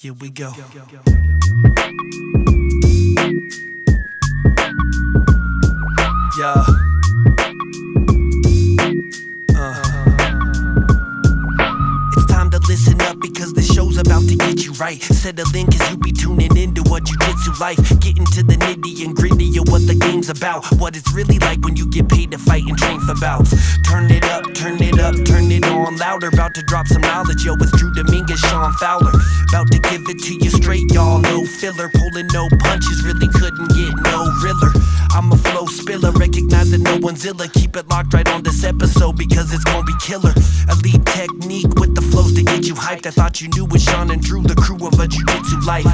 Here we go. Yeah. It's time to listen up because this show's about to get you right. Settle in cause you be tuning into what jiu-jitsu life. Getting to the nitty and gritty of what the game's about. What it's really like when you get paid to fight and train for bouts. Turn it up, turn it up, turn it on louder. About to drop some knowledge, yo, it's Drew Dominguez, Shawn, Fowler. About to give it to you straight, y'all, no filler. Pulling no punches, really couldn't get no realer. I'm a flow spiller, recognize that no one's illa. Keep it locked right on this episode because it's gonna be killer. Elite technique with the flows to get you hyped. I thought you knew with Shawn and Drew, the crew of a jiu-jitsu life.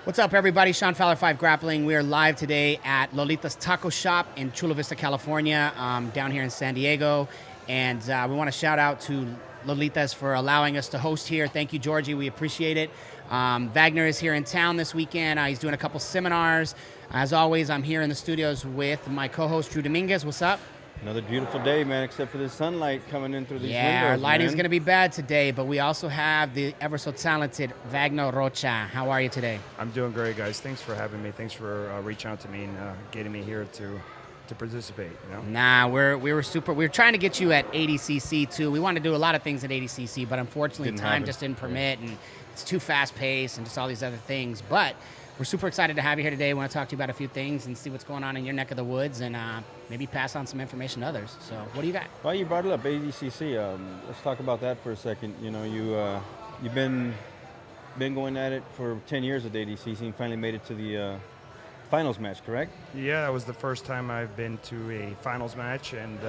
What's up, everybody? Shawn Fowler, Five Grappling. We are live today at Lolita's Taco Shop in Chula Vista, California, down here in San Diego. And we want to shout out to Lolita's for allowing us to host here. Thank you, Georgie. We appreciate it. Vagner is here in town this weekend. He's doing a couple seminars. As always, I'm here in the studios with my co-host, Drew Dominguez. What's up? Another beautiful day, man, except for the sunlight coming in through these windows. Yeah, our lighting's man. going to be bad today, but we also have the ever so talented Vagner Rocha. How are you today? I'm doing great, guys. Thanks for having me. Thanks for reaching out to me and getting me here to participate. You know? Nah, we were trying to get you at ADCC too. We wanted to do a lot of things at ADCC, but unfortunately time just didn't permit, and it's too fast paced and just all these other things. But we're super excited to have you here today. We want to talk to you about a few things and see what's going on in your neck of the woods, and maybe pass on some information to others. So what do you got? Well, you brought it up, ADCC. Let's talk about that for a second. You know, you've been going at it for 10 years at ADCC and finally made it to the finals match, correct? Yeah, that was the first time I've been to a finals match, and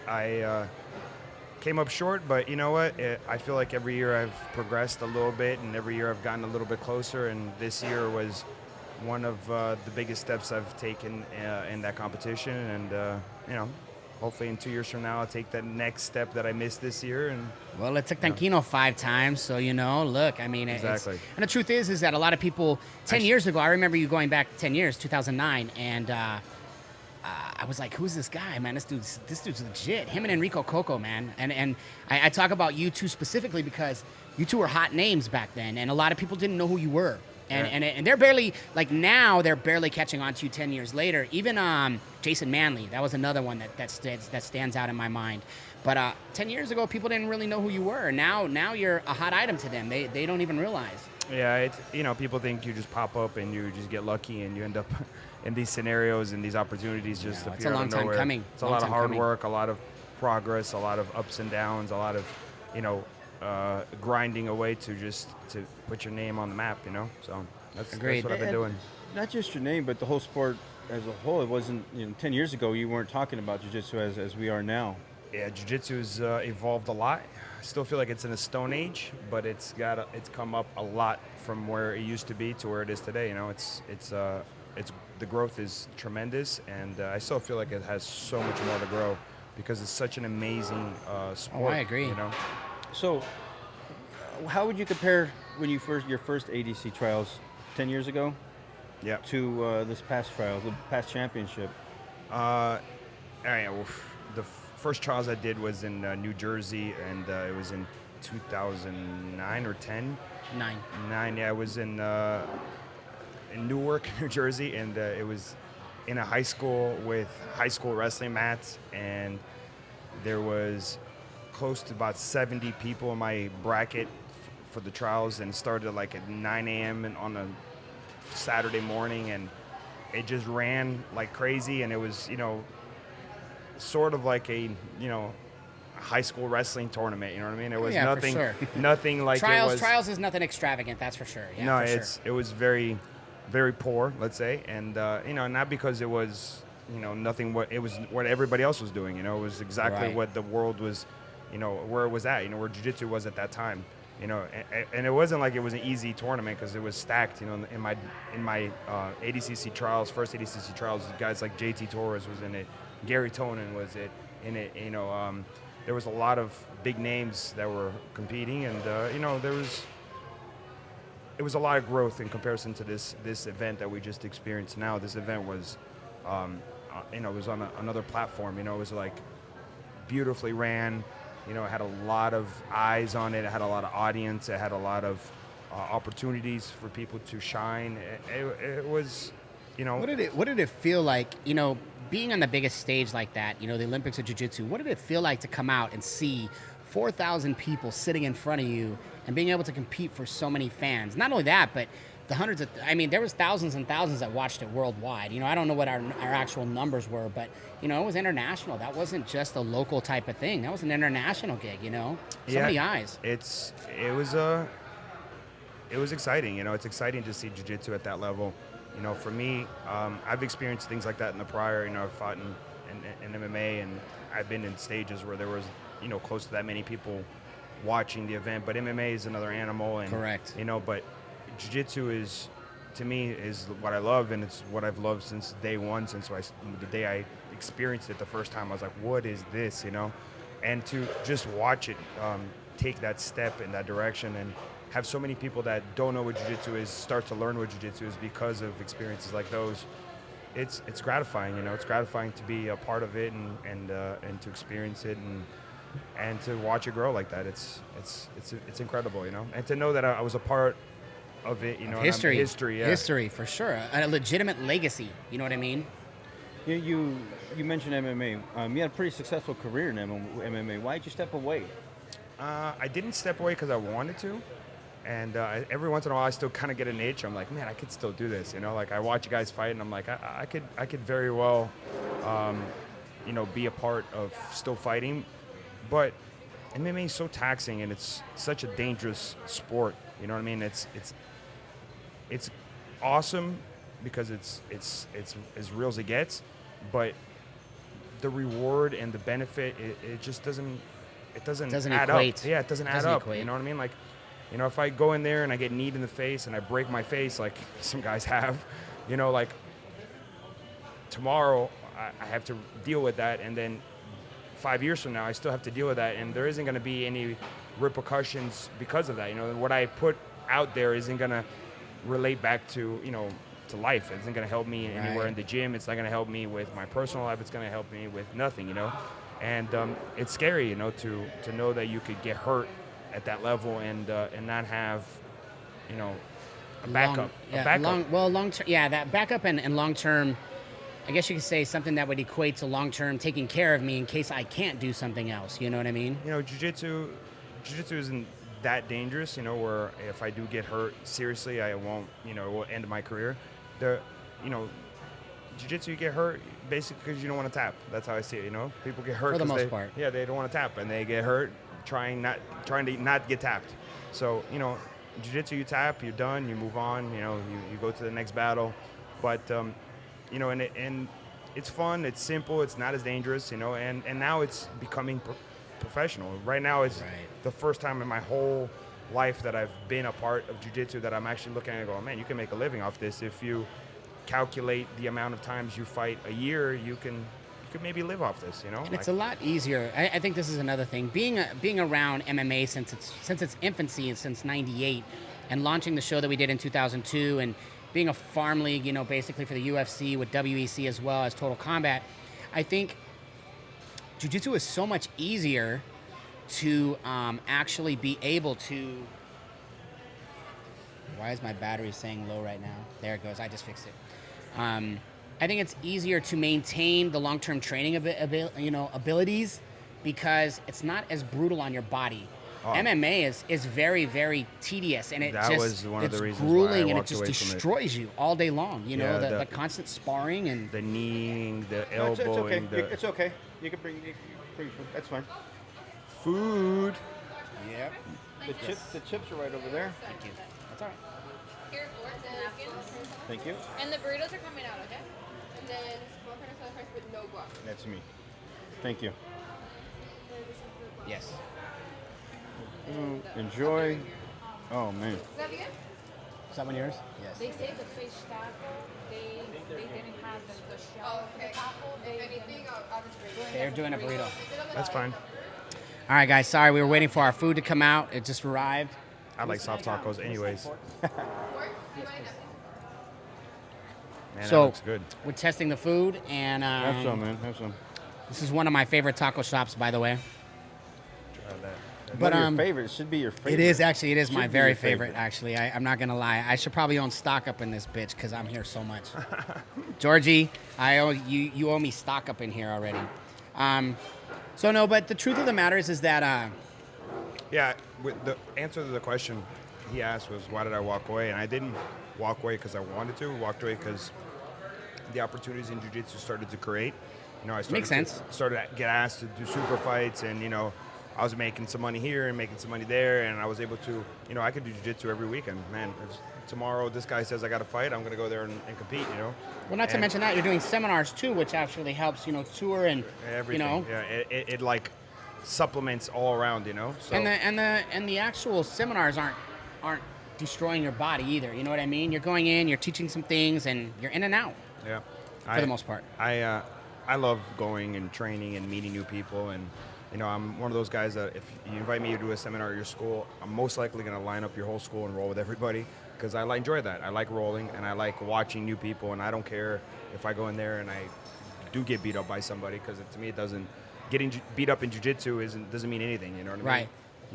I came up short, but you know what? I feel like every year I've progressed a little bit, and every year I've gotten a little bit closer, and this year was one of the biggest steps I've taken in that competition, and you know, hopefully in 2 years from now I'll take that next step that I missed this year. And well, it took Tankino 5 times, so you know, look, I mean, exactly. And the truth is that a lot of people 10 years ago, I remember you going back 10 years, 2009, and I was like, who's this guy, man? This dude's legit. Him and Enrico Coco, man. And I talk about you two specifically because you two were hot names back then, and a lot of people didn't know who you were. And they're barely, like now, they're barely catching on to you 10 years later. Even Jason Manley, that was another one that stands out in my mind. But 10 years ago, people didn't really know who you were. Now you're a hot item to them. They don't even realize. Yeah, it's, you know, people think you just pop up and you just get lucky and you end up in these scenarios and these opportunities just appear it's a long out of time nowhere. coming. It's a lot of hard work, a lot of progress, a lot of ups and downs, a lot of, you know, grinding away to put your name on the map, you know. So that's what I've been doing. Not just your name, but the whole sport as a whole. It wasn't, 10 years ago you weren't talking about jiu-jitsu as we are now. Yeah, jiu-jitsu has evolved a lot. I still feel like it's in a stone age, but it's come up a lot from where it used to be to where it is today. You know, it's the growth is tremendous, and I still feel like it has so much more to grow because it's such an amazing sport. Oh, I agree. You know, So, how would you compare your first ADC trials 10 years ago? Yeah. To this past trial, the past championship. Well, the first trials I did was in New Jersey, and it was in 2009 or 10. 9. Yeah, I was in Newark, New Jersey, and it was in a high school with high school wrestling mats, and there was close to about 70 people in my bracket for the trials, and it started like at 9 a.m. and on a Saturday morning, and it just ran like crazy, and it was, sort of like a, high school wrestling tournament, you know what I mean? It was nothing, for sure. nothing like trials. it was. Trials is nothing extravagant, that's for sure. Yeah, No, for it was very, very poor, let's say, and not because it was, nothing. It was what everybody else was doing. It was exactly what the world was, where it was at. Where jiu-jitsu was at that time. And it wasn't like it was an easy tournament because it was stacked. In my ADCC trials, first ADCC trials, guys like JT Torres was in it, Gary Tonin was in it. There was a lot of big names that were competing, and it was a lot of growth in comparison to this event that we just experienced now. This event was, it was on another platform. It was like beautifully ran. You know, it had a lot of eyes on it. It had a lot of audience. It had a lot of opportunities for people to shine. It was, you know. What did it feel like, you know, being on the biggest stage like that, you know, the Olympics of Jiu-Jitsu? What did it feel like to come out and see 4,000 people sitting in front of you and being able to compete for so many fans? Not only that, but the hundreds of, I mean, there was thousands and thousands that watched it worldwide. You know, I don't know what our actual numbers were, but, you know, it was international. That wasn't just a local type of thing. That was an international gig, you know? So many eyes. It was exciting. You know, it's exciting to see jiu-jitsu at that level. You know, for me, I've experienced things like that in the prior. You know, I've fought in MMA, and I've been in stages where there was, you know, close to that many people watching the event. But MMA is another animal. And, correct. You know, but jiu-jitsu is, to me, is what I love, and it's what I've loved since day one. Since the day I experienced it the first time, I was like, what is this, you know? And to just watch it take that step in that direction, and have so many people that don't know what jiu-jitsu is start to learn what jiu-jitsu is because of experiences like those. It's gratifying, you know. It's gratifying to be a part of it and to experience it and to watch it grow like that. It's incredible, you know. And to know that I was a part of it, you know. History, yeah. History for sure. A legitimate legacy. You know what I mean? Yeah, you mentioned MMA. You had a pretty successful career in MMA. Why did you step away? I didn't step away because I wanted to. And every once in a while, I still kind of get an itch. I'm like, man, I could still do this, you know. Like, I watch you guys fight, and I'm like, I could very well, you know, be a part of still fighting. But MMA is so taxing, and it's such a dangerous sport. You know what I mean? It's awesome because it's as real as it gets, but the reward and the benefit, it just doesn't add equate. up. Yeah, it doesn't add up. You know what I mean? Like, you know, if I go in there and I get kneed in the face and I break my face like some guys have, you know, like tomorrow I have to deal with that, and then 5 years from now I still have to deal with that, and there isn't going to be any repercussions because of that. You know, what I put out there isn't going to relate back to, you know, to life. It isn't going to help me anywhere in the gym. It's not going to help me with my personal life. It's going to help me with nothing, you know. And it's scary, you know, to know that you could get hurt at that level and not have, you know, a backup. Long term. Yeah, that backup and long term. I guess you could say something that would equate to long term taking care of me in case I can't do something else. You know what I mean? You know, jiu-jitsu isn't that dangerous. You know, where if I do get hurt seriously, I won't. You know, it will end my career. You know, jiu-jitsu, you get hurt basically because you don't want to tap. That's how I see it. You know, people get hurt for the most part. Yeah, they don't want to tap, and they get hurt trying to not get tapped. So, you know, jiu-jitsu, you tap, you're done, you move on. You know, you go to the next battle. But you know, and it's fun, it's simple, it's not as dangerous. You know, and now it's becoming professional. Right now, it's the first time in my whole life that I've been a part of jiu-jitsu that I'm actually looking at it and going, man, you can make a living off this. If you calculate the amount of times you fight a year, you could maybe live off this, you know. And it's a lot easier. I think this is another thing. Being around MMA since its infancy, since '98, and launching the show that we did in 2002, and being a farm league, you know, basically for the UFC with WEC as well as Total Combat, I think jiu-jitsu is so much easier to actually be able to. Why is my battery saying low right now? There it goes. I just fixed it. I think it's easier to maintain the long-term training abilities because it's not as brutal on your body. MMA is very, very tedious, and it's grueling, and it just destroys you all day long. You know, the constant sparring and the kneeing, the elbowing. It's okay. You can bring food. That's fine. Food. Yep. The chips are right over there. Thank you. That's all right. Here, the napkins. Thank you. And the burritos are coming out, okay? And then small carne fries with no guac. That's me. Thank you. Yes. Enjoy. Oh man. Is that good? Is that one yours? Yes. They say the fish taco, they didn't have the shell Okay. taco. If anything, I'll just bring it. They're doing a burrito. That's fine. All right, guys. Sorry, we were waiting for our food to come out. It just arrived. I like soft tacos anyways. Man, So that looks good. we're testing the food, and Have some, man. Have some. This is one of my favorite taco shops, by the way. But your favorite. It should be your favorite. It is actually. It is Should my be very your favorite. Actually, I'm not gonna lie. I should probably own stock up in this bitch because I'm here so much. Georgie, I owe you. You owe me stock up in here already. So no, but the truth of the matter is that. Yeah, the answer to the question he asked was, why did I walk away? And I didn't walk away because I wanted to. I walked away because the opportunities in jiu-jitsu started to create. You know, I Makes sense. started to get asked to do super fights, and you know, I was making some money here and making some money there, and I was able to, you know, I could do jiu-jitsu every weekend. Man, if tomorrow this guy says I got to fight, I'm going to go there and compete, you know. Well, not to mention that you're doing seminars too, which actually helps, you know, tour and everything. You know, yeah, it like supplements all around, you know. So and the actual seminars aren't destroying your body either. You know what I mean? You're going in, you're teaching some things, and you're in and out. Yeah, for the most part. I love going and training and meeting new people, and you know, I'm one of those guys that if you invite me to do a seminar at your school, I'm most likely going to line up your whole school and roll with everybody because I enjoy that. I like rolling and I like watching new people, and I don't care if I go in there and I do get beat up by somebody because to me it doesn't. Getting beat up in jiu-jitsu doesn't mean anything, you know what I mean?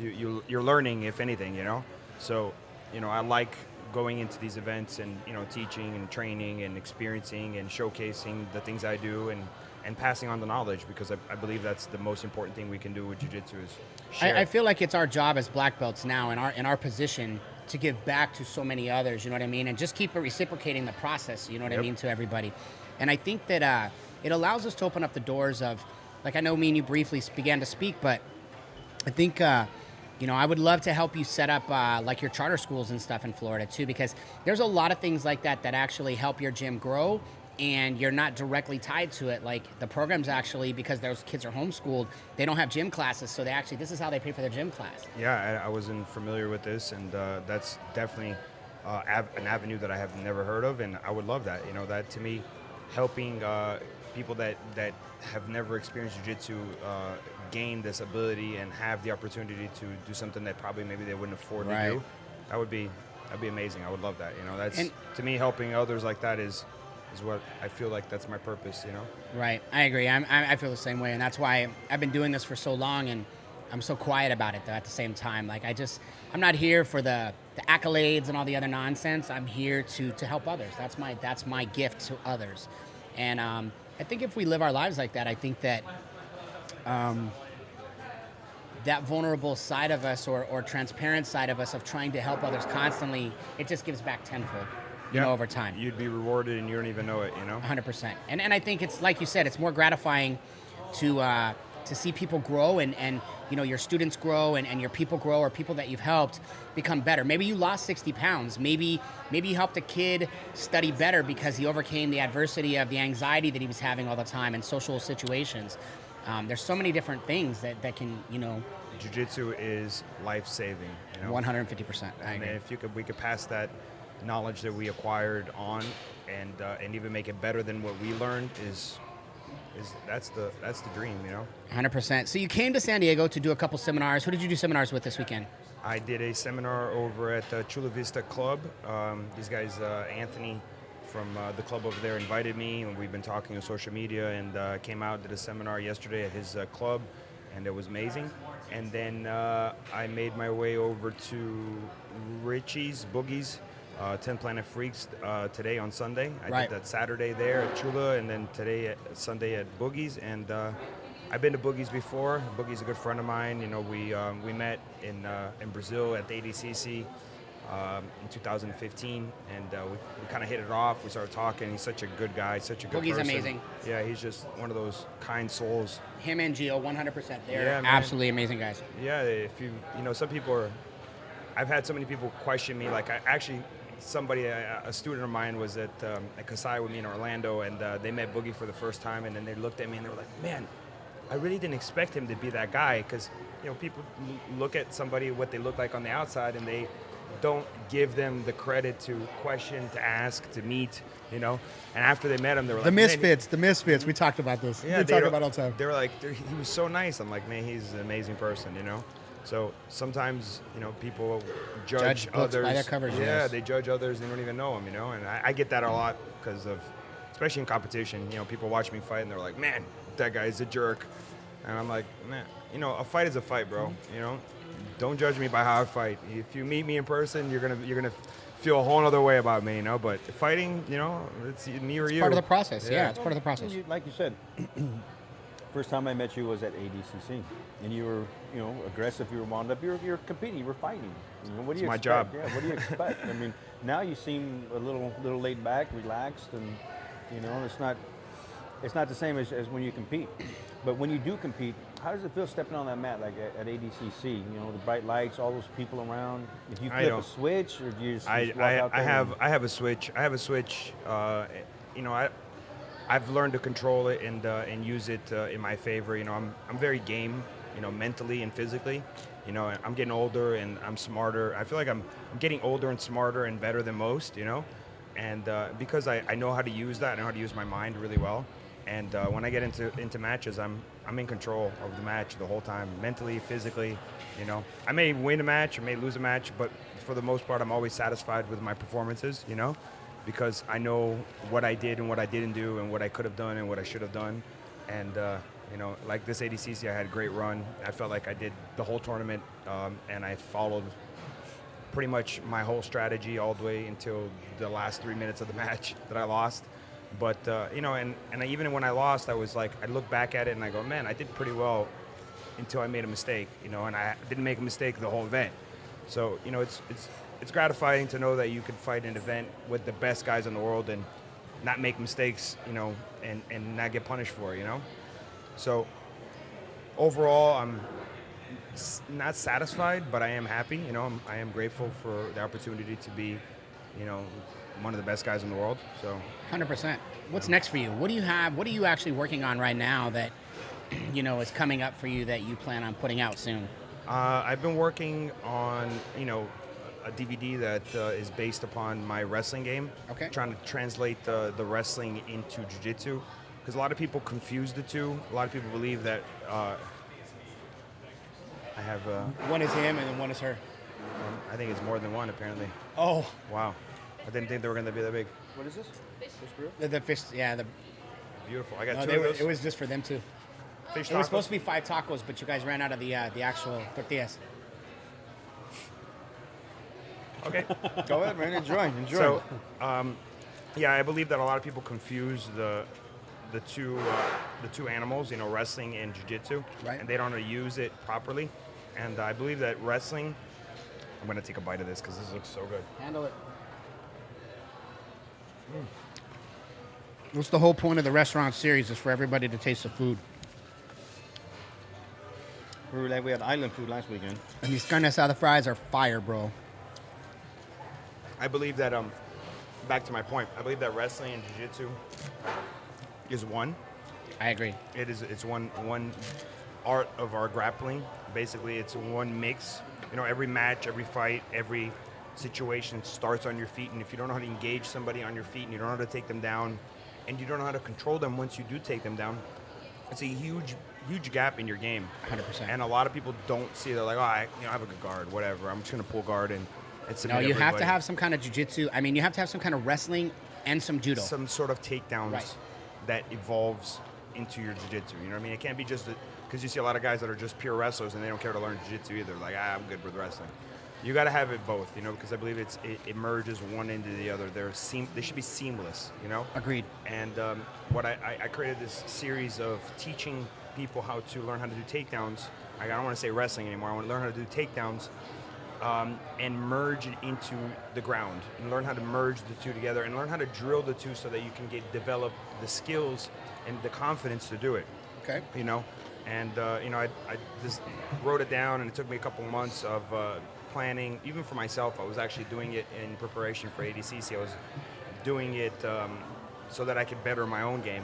Right. You're learning, if anything, you know? So, you know, I like going into these events and, you know, teaching and training and experiencing and showcasing the things I do and passing on the knowledge because I believe that's the most important thing we can do with jiu-jitsu is share. I feel like it's our job as black belts now in our position to give back to so many others, you know what I mean? And just keep reciprocating the process, you know what I mean, to everybody. And I think that it allows us to open up the doors of, like I know me and you briefly began to speak, but I think, you know, I would love to help you set up like your charter schools and stuff in Florida too, because there's a lot of things like that that actually help your gym grow and you're not directly tied to it. Like the programs actually, because those kids are homeschooled, they don't have gym classes. So this is how they pay for their gym class. Yeah, I wasn't familiar with this, and that's definitely an avenue that I have never heard of, and I would love that. You know, that to me, helping people that have never experienced jiu-jitsu gain this ability and have the opportunity to do something that probably maybe they wouldn't afford to do. That'd be amazing. I would love that. You know, that's to me, helping others like that is what I feel like that's my purpose. You know. Right. I agree. I feel the same way, and that's why I've been doing this for so long, and I'm so quiet about it though. At the same time, like I'm not here for the accolades and all the other nonsense. I'm here to help others. That's my gift to others, and I think if we live our lives like that, I think that that vulnerable side of us or transparent side of us of trying to help others constantly, it just gives back tenfold, you know, over time. You'd be rewarded and you don't even know it, you know? 100%. And I think it's, like you said, it's more gratifying to see people grow and you know, your students grow and your people grow, or people that you've helped become better. Maybe you lost 60 pounds. Maybe you helped a kid study better because he overcame the adversity of the anxiety that he was having all the time in social situations. There's so many different things that can, you know. Jiu-jitsu is life-saving, you know? 150%. I agree. And if we could pass that knowledge that we acquired on and even make it better than what we learned that's the dream, you know? 100%. So you came to San Diego to do a couple seminars. Who did you do seminars with this weekend? I did a seminar over at the Chula Vista Club. These guys, Anthony from the club over there invited me, and we've been talking on social media, and came out, did a seminar yesterday at his club, and it was amazing. And then I made my way over to Richie's, Boogie's, 10 Planet Freaks today on Sunday. I did that Saturday there at Chula, and then Sunday at Boogie's. And I've been to Boogie's before. Boogie's a good friend of mine. You know, we met in Brazil at the ADCC in 2015, and we kind of hit it off. We started talking. He's such a good guy, such a good Boogie's person. amazing. Yeah, he's just one of those kind souls. Him and Gio, 100%. They're absolutely amazing guys. Yeah, if you know, some people are. I've had so many people question me. Like, a student of mine was at Kasai with me in Orlando, and they met Boogie for the first time, and then they looked at me and they were like, "Man, I really didn't expect him to be that guy," because you know, people look at somebody what they look like on the outside, and they don't give them the credit to question, to ask, to meet, you know. And after they met him, they were like, the misfits. We talked about this. Yeah, we talk about it all the time. They were like, he was so nice. I'm like, man, he's an amazing person, you know. So sometimes, you know, people judge others by their covers. Yeah, they judge others and they don't even know them, you know. And I get that a lot because of, especially in competition, you know, people watch me fight and they're like, man, that guy's a jerk. And I'm like, man, you know, a fight is a fight, bro. You know, don't judge me by how I fight. If you meet me in person, you're gonna feel a whole other way about me, you know. But fighting, you know, it's me or you. Part of the process. Yeah, it's part of the process. Like you said, first time I met you was at ADCC, and you were, you know, aggressive. You were wound up. You're competing. You were fighting. You know, what do you my expect? job. Yeah. What do you expect? I mean, now you seem a little laid back, relaxed, and you know, it's not the same as when you compete. But when you do compete, how does it feel stepping on that mat like at ADCC? You know, the bright lights, all those people around. If you flip a switch, or do you just walk out there? I have a switch. I have a switch. You know, I've learned to control it and use it in my favor. You know, I'm very game. You know, mentally and physically. You know, I'm getting older and I'm smarter. I feel like I'm getting older and smarter and better than most. You know, and because I know how to use that, I know how to use my mind really well. And when I get into matches, I'm in control of the match the whole time, mentally, physically. You know, I may win a match, or may lose a match, but for the most part, I'm always satisfied with my performances. You know, because I know what I did and what I didn't do, and what I could have done and what I should have done. And you know, like this ADCC, I had a great run. I felt like I did the whole tournament, and I followed pretty much my whole strategy all the way until the last 3 minutes of the match that I lost. But, you know, and even when I lost, I was like, I look back at it and I go, man, I did pretty well until I made a mistake, you know, and I didn't make a mistake the whole event. So, you know, it's gratifying to know that you can fight an event with the best guys in the world and not make mistakes, you know, and not get punished for it, you know. So, overall, I'm not satisfied, but I am happy, you know. I am grateful for the opportunity to be, you know, one of the best guys in the world. So 100%. What's next for you? What do you have? What are you actually working on right now that, you know, is coming up for you that you plan on putting out soon? I've been working on, you know, a DVD that is based upon my wrestling game. Okay. Trying to translate the wrestling into jiu-jitsu, because a lot of people confuse the two. A lot of people believe that I have. One is him and then one is her. I think it's more than one, apparently. Oh. Wow. I didn't think they were going to be that big. What is this? Fish brew? The fish, yeah. Beautiful. I got No, two of those. it was just for them too. Fish It was tacos. supposed to be 5 tacos, but you guys ran out of the actual tortillas. Okay. Go ahead, man. Enjoy. So, yeah, I believe that a lot of people confuse the two animals, you know, wrestling and jiu-jitsu, Right. and they don't know how to use it properly. And I believe that wrestling. I'm gonna take a bite of this because this looks so good. Handle it. What's the whole point of the restaurant series? Is for everybody to taste the food. We had island food last weekend. And these carne asada fries are fire, bro. I believe that back to my point. I believe that wrestling and jiu-jitsu is one. I agree. It's one art of our grappling. Basically, it's one mix. You know, every match, every fight, every situation starts on your feet, and if you don't know how to engage somebody on your feet, and you don't know how to take them down, and you don't know how to control them once you do take them down, it's a huge gap in your game. 100%. And a lot of people don't see it. They're like, oh, I have a good guard, whatever. I'm just gonna pull guard and submit No, you have to everybody. have some kind of jiu-jitsu. I mean, you have to have some kind of wrestling and some judo. Some sort of takedowns Right. that evolves into your jiu-jitsu. You know what I mean? It can't be just because you see a lot of guys that are just pure wrestlers and they don't care to learn jiu-jitsu either. Like, I'm good with wrestling. You got to have it both, you know, because I believe it merges one into the other. They should be seamless, you know. Agreed. And what I created this series of teaching people how to learn how to do takedowns. I don't want to say wrestling anymore. I want to learn how to do takedowns. And merge it into the ground, and learn how to merge the two together, and learn how to drill the two so that you can develop the skills and the confidence to do it. Okay. You know, and you know, I just wrote it down, and it took me a couple months of planning. Even for myself, I was actually doing it in preparation for ADCC. I was doing it so that I could better my own game,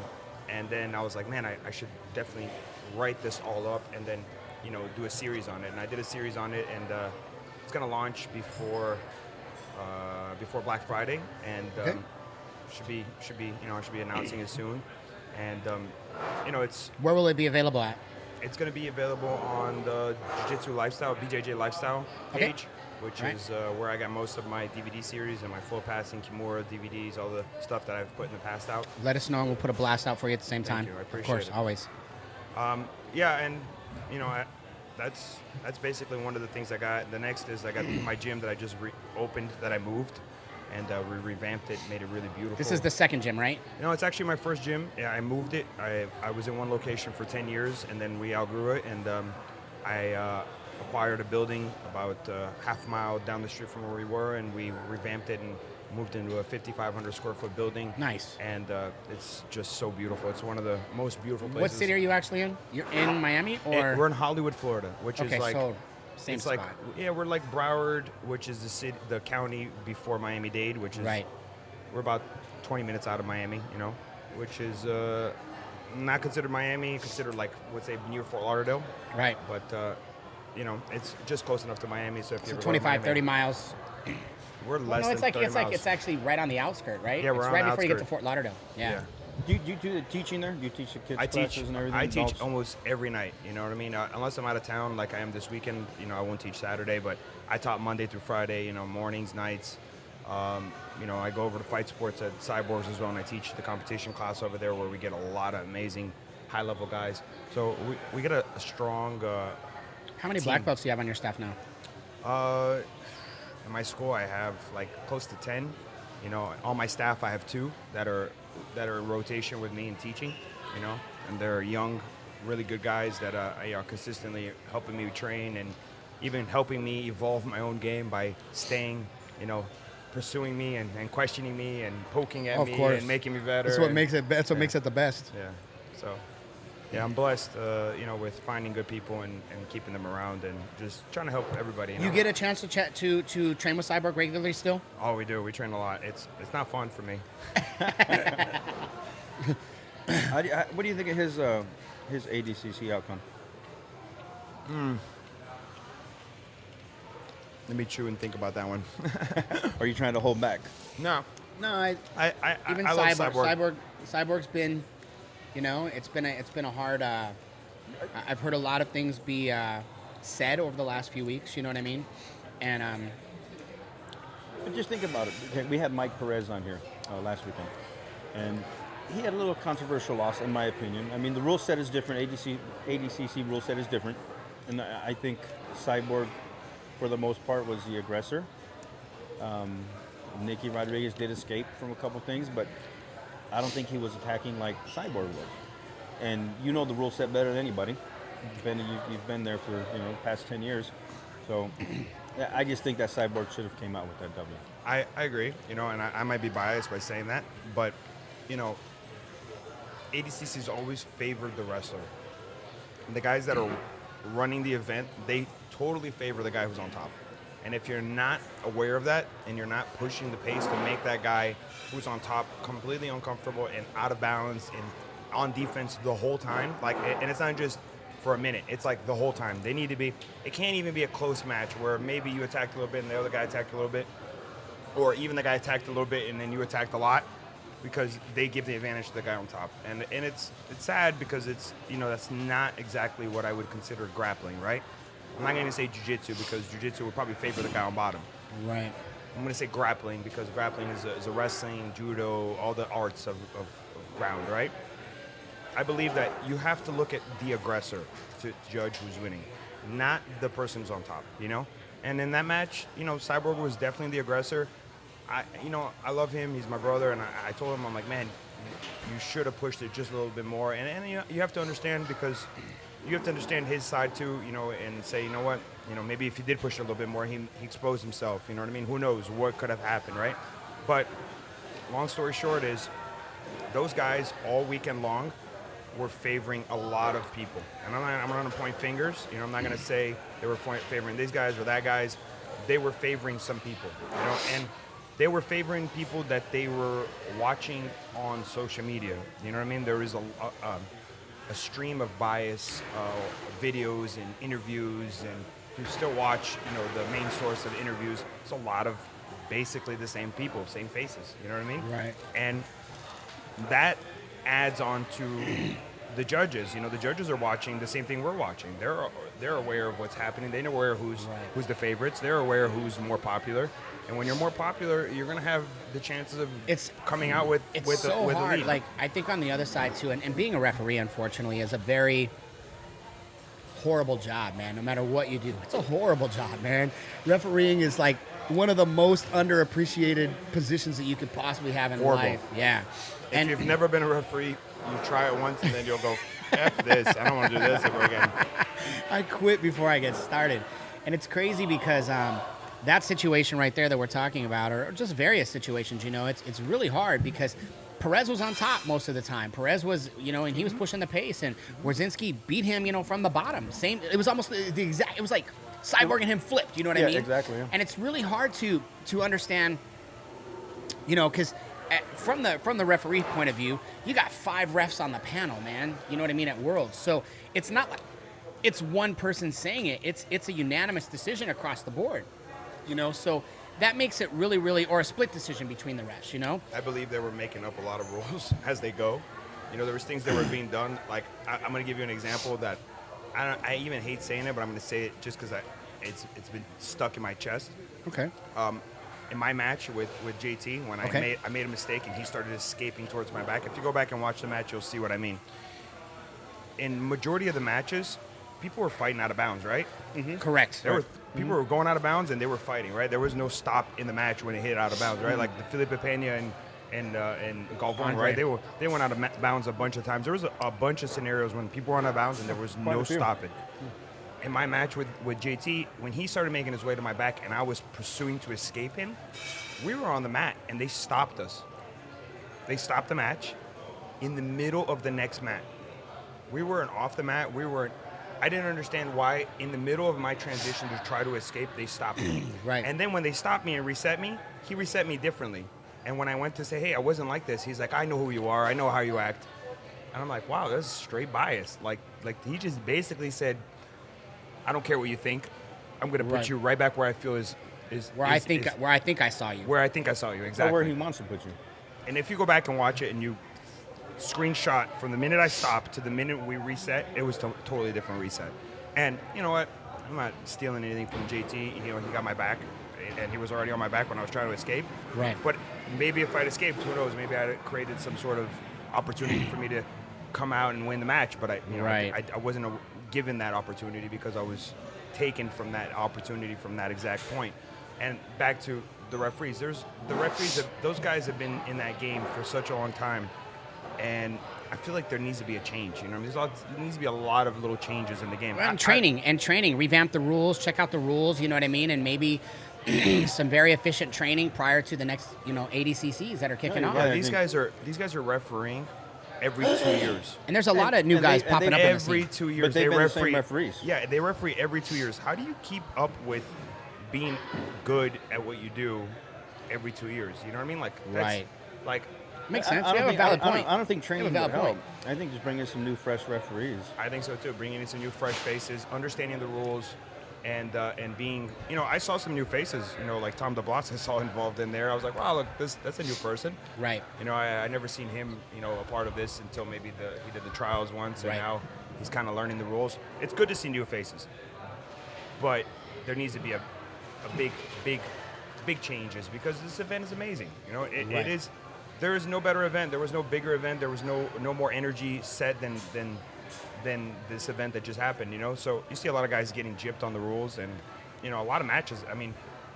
and then I was like, man, I should definitely write this all up, and then, you know, do a series on it. And I did a series on it, and it's gonna launch before Black Friday, and Okay. should be you know, I should be announcing it soon. And you know, Where will it be available at? it's gonna be available on the Jiu-Jitsu Lifestyle, BJJ Lifestyle Okay. page, which Right. is where I got most of my DVD series and my full passing Kimura DVDs, all the stuff that I've put in the past out. Let us know, and we'll put a blast out for you at the same time. you. I Of appreciate course, it. always. Yeah, and you know, that's basically one of the things I got. The next is I got my gym that I just opened that I moved, and we revamped it, made it really beautiful. This is the second gym, right? No, it's actually my first gym. Yeah, I moved it. I was in one location for 10 years, and then we outgrew it, and I acquired a building about half a mile down the street from where we were, and we revamped it and moved into a 5,500 square foot building. Nice. And it's just so beautiful. It's one of the most beautiful places. What city are you actually in? You're in Miami, or We're in Hollywood, Florida, which is like so same it's spot. like yeah, we're like Broward, which is the city, the county before Miami-Dade, which is Right. We're about 20 minutes out of Miami, you know, which is not considered Miami, considered like let's say near Fort Lauderdale, Right. but you know, it's just close enough to Miami. So if you So ever go to 25, 30 Miami, miles. we're less No, it's than like 30 it's miles. like it's actually right on the outskirt, right? Yeah, we're it's on right the before you get to outskirt. Fort Lauderdale. Yeah. Do you do the teaching there? Do you teach the kids I classes teach. and everything? I teach adults? almost every night. You know what I mean? Unless I'm out of town, like I am this weekend. You know, I won't teach Saturday, but I taught Monday through Friday. You know, mornings, nights. You know, I go over to Fight Sports at Cyborgs as well, and I teach the competition class over there, where we get a lot of amazing, high-level guys. So we get a strong. How many team. black belts do you have on your staff now? In my school, I have like close to 10. You know, on my staff, I have 2 that are in rotation with me in teaching. You know, and they're young, really good guys that are consistently helping me train and even helping me evolve my own game by staying, you know, pursuing me and questioning me and poking at Of me course. and making me better. That's what and- makes it. That's what yeah. makes it the best. Yeah. So, yeah, I'm blessed, you know, with finding good people and keeping them around and just trying to help everybody. You get a chance to chat to train with Cyborg regularly still? Oh, we do. We train a lot. It's not fun for me. What do you think of his ADCC outcome? Let me chew and think about that one. Are you trying to hold back? No. No, I even I love Cyborg. Cyborg's been, you know, it's been a hard. I've heard a lot of things be said over the last few weeks. You know what I mean? And But just think about it. Okay, we had Mike Perez on here last weekend, and he had a little controversial loss, in my opinion. I mean, the rule set is different. ADCC rule set is different, and I think Cyborg, for the most part, was the aggressor. Nicky Rodriguez did escape from a couple things, but I don't think he was attacking like Cyborg was. And you know the rule set better than anybody. You've been there for past 10 years, so yeah, I just think that Cyborg should have came out with that W. I agree, you know, and I might be biased by saying that, but, you know, ADCC's always favored the wrestler. And the guys that are running the event, they totally favor the guy who's on top. And if you're not aware of that and you're not pushing the pace to make that guy who's on top completely uncomfortable and out of balance and on defense the whole time, like, and it's not just for a minute, it's like the whole time. They need to be, it can't even be a close match where maybe you attacked a little bit and the other guy attacked a little bit, or even the guy attacked a little bit and then you attacked a lot, because they give the advantage to the guy on top. And it's sad because it's, you know, that's not exactly what I would consider grappling, right? I'm not going to say jiu-jitsu because jiu-jitsu would probably favor the guy on bottom. right. I'm going to say grappling because grappling is a wrestling, judo, all the arts of ground, right? I believe that you have to look at the aggressor to judge who's winning, not the person who's on top, you know? And in that match, you know, Cyborg was definitely the aggressor. I love him. He's my brother. And I told him, I'm like, man, you should have pushed it just a little bit more. And you know, you have to understand, because you have to understand his side too, you know, and say, you know what, you know, maybe if he did push it a little bit more, he exposed himself, you know what I mean? Who knows what could have happened, right? But long story short is, those guys all weekend long were favoring a lot of people. And I'm not going to point fingers, you know, I'm not going to say they were favoring these guys or that guys. They were favoring some people, you know, and they were favoring people that they were watching on social media. You know what I mean? There is a stream of bias videos and interviews, and you still watch, you know, the main source of interviews. It's a lot of basically the same people, same faces. You know what I mean? Right. And that adds on to the judges, the judges are watching the same thing we're watching. They're aware of what's happening. They're aware who's the favorites. They're aware of who's more popular. And when you're more popular, you're going to have the chances of coming out with It's with so a hard. lead. Like, I think on the other side too, and being a referee, unfortunately, is a very horrible job, man. No matter what you do, it's a horrible job, man. Refereeing is like one of the most underappreciated positions that you could possibly have in Horrible. life. Yeah. If you've never been a referee, you try it once and then you'll go, F this. I don't want to do this ever again. I quit before I get started. And it's crazy because that situation right there that we're talking about, or just various situations, it's really hard because Perez was on top most of the time. Perez was, and he was pushing the pace, and Wardzinski beat him, from the bottom. Same, it was almost the exact, it was like Cyborg and him flipped, you know what I mean? Yeah, exactly. Yeah. And it's really hard to understand, because from the referee point of view, you got 5 refs on the panel, man. You know what I mean, at Worlds. So it's not like it's one person saying it. It's a unanimous decision across the board. So that makes it really, really, or a split decision between the refs. I believe they were making up a lot of rules as they go. There was things that were being done. Like I'm going to give you an example that I even hate saying it, but I'm going to say it just because it's been stuck in my chest. Okay. In my match with JT, when I made a mistake and he started escaping towards my back. If you go back and watch the match, you'll see what I mean. In majority of the matches, people were fighting out of bounds, right? Mm-hmm. Correct. People were going out of bounds and they were fighting, right? There was no stop in the match when it hit out of bounds, right? Like the Felipe Pena and Galvan, right? They went out of bounds a bunch of times. There was a bunch of scenarios when people were out of bounds and there was no stopping. In my match with JT, when he started making his way to my back and I was pursuing to escape him, we were on the mat and they stopped us. They stopped the match in the middle of the next mat. We weren't off the mat. I didn't understand why in the middle of my transition to try to escape, they stopped me. Right. And then when they stopped me and reset me, he reset me differently. And when I went to say, hey, I wasn't like this, he's like, I know who you are. I know how you act. And I'm like, wow, that's straight bias. Like he just basically said, I don't care what you think. I'm going to put you right back where I feel is where I think I saw you. Where I think I saw you, exactly. Or where he wants to put you. And if you go back and watch it and you screenshot from the minute I stopped to the minute we reset, it was totally different reset. And you know what? I'm not stealing anything from JT. He got my back, and he was already on my back when I was trying to escape. Right. But maybe if I'd escaped, who knows? Maybe I'd created some sort of opportunity for me to come out and win the match. But I wasn't given that opportunity because I was taken from that opportunity from that exact point. And back to the referees. Those guys have been in that game for such a long time. And I feel like there needs to be a change. There needs to be a lot of little changes in the game. And training. Revamp the rules. Check out the rules. You know what I mean? And maybe some very efficient training prior to the next, ADCCs that are kicking off. Yeah, these guys are refereeing every 2 years. And there's a lot of new guys popping up every 2 years. But they've been the same referees. Yeah, they referee every 2 years. How do you keep up with being good at what you do every 2 years? You know what I mean? Like. Makes sense. You have a valid point. I don't think training would help. point. I think just bring in some new, fresh referees. I think so too. Bringing in some new, fresh faces, understanding the rules, and being. I saw some new faces. Like Tom DeBlas I saw involved in there. I was like, wow, look, that's a new person. Right. I never seen him, a part of this until maybe he did the trials once, and now he's kind of learning the rules. It's good to see new faces, but there needs to be a big changes because this event is amazing. It is. There is no better event. There was no bigger event. There was no more energy set than this event that just happened. So you see a lot of guys getting gypped on the rules, and a lot of matches. I mean,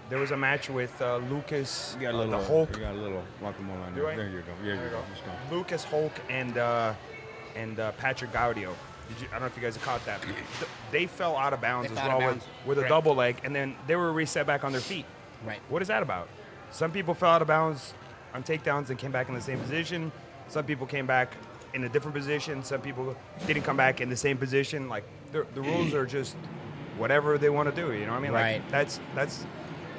there was a match with Lucas, You got a the Hulk. You got a little guacamole on Do there. I? There you go. There you go. Just go. Lucas, Hulk, and Patrick Gaudio. I don't know if you guys have caught that. They fell out of bounds They as fell out of well bounds. with a double leg, and then they were reset back on their feet. Right. What is that about? Some people fell out of bounds on takedowns and came back in the same position. Some people came back in a different position. Some people didn't come back in the same position. Like the rules are just whatever they want to do. You know what I mean? Right. Like that's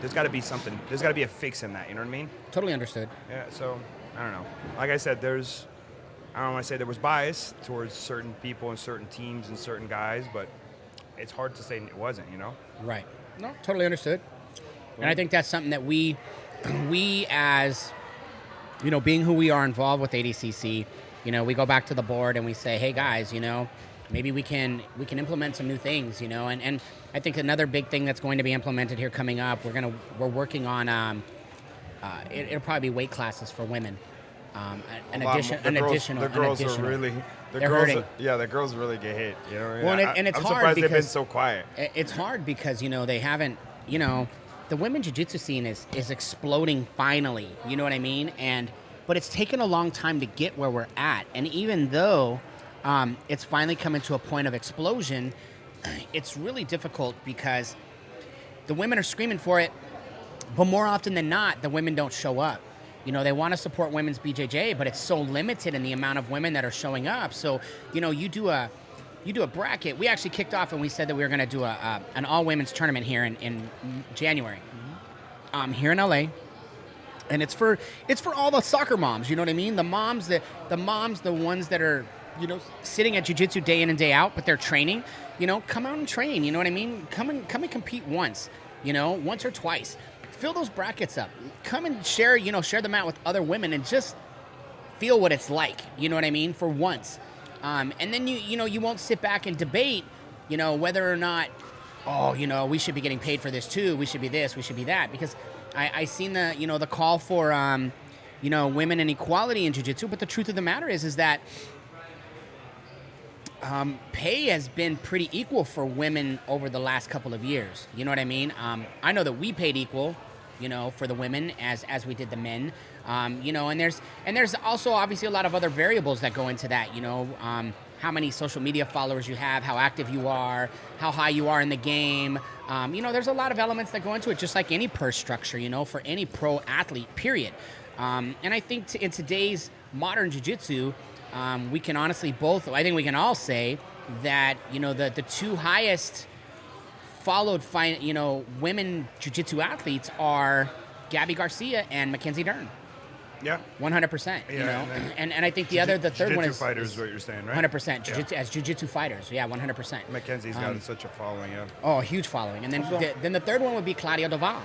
there's got to be something. There's got to be a fix in that. You know what I mean? Totally understood. Yeah. So I don't know. Like I said, I don't want to say there was bias towards certain people and certain teams and certain guys, but it's hard to say it wasn't. Right. No, totally understood. And I think that's something that we as being who we are involved with ADCC, you know, we go back to the board and we say, hey guys, you know, maybe we can implement some new things, you know, and I think another big thing that's going to be implemented here coming up, we're working on it'll probably be weight classes for women. The girls really get hit. You know, well, and it's I'm hard surprised because they've been so quiet. It's hard because, you know, they haven't, you know, the women's jiu-jitsu scene is exploding finally. You know what I mean? But it's taken a long time to get where we're at. And even though it's finally coming to a point of explosion, it's really difficult because the women are screaming for it, but more often than not, the women don't show up. You know, they want to support women's BJJ, but it's so limited in the amount of women that are showing up. So, you know, you do a bracket. We actually kicked off and we said that we were going to do an all-women's tournament here in January, here in LA. And it's for all the soccer moms, you know what I mean? The moms, the ones that are, you know, sitting at jiu-jitsu day in and day out, but they're training, you know, come out and train, you know what I mean? Come and compete once, you know, once or twice. Fill those brackets up. Come and share the mat with other women and just feel what it's like, you know what I mean, for once. And then you won't sit back and debate, you know, whether or not, oh, you know, we should be getting paid for this too. We should be this, we should be that, because I seen the call for women and equality in jiu-jitsu, but the truth of the matter is that pay has been pretty equal for women over the last couple of years. You know what I mean? I know that we paid equal, you know, for the women as we did the men. You know, and there's also obviously a lot of other variables that go into that. You know, how many social media followers you have, how active you are, how high you are in the game. You know, there's a lot of elements that go into it, just like any purse structure, you know, for any pro athlete, period. And I think in today's modern jiu-jitsu, we can honestly I think we can all say that, you know, the two highest followed women jiu-jitsu athletes are Gabby Garcia and Mackenzie Dern. Yeah. 100%. Yeah, you know, and I think the third one is fighters is what you're saying, right? 100%. Jiu-jitsu, as jiu-jitsu fighters, yeah, 100%. Mackenzie's got such a following, yeah. Oh, a huge following. And then the third one would be Claudia Doval.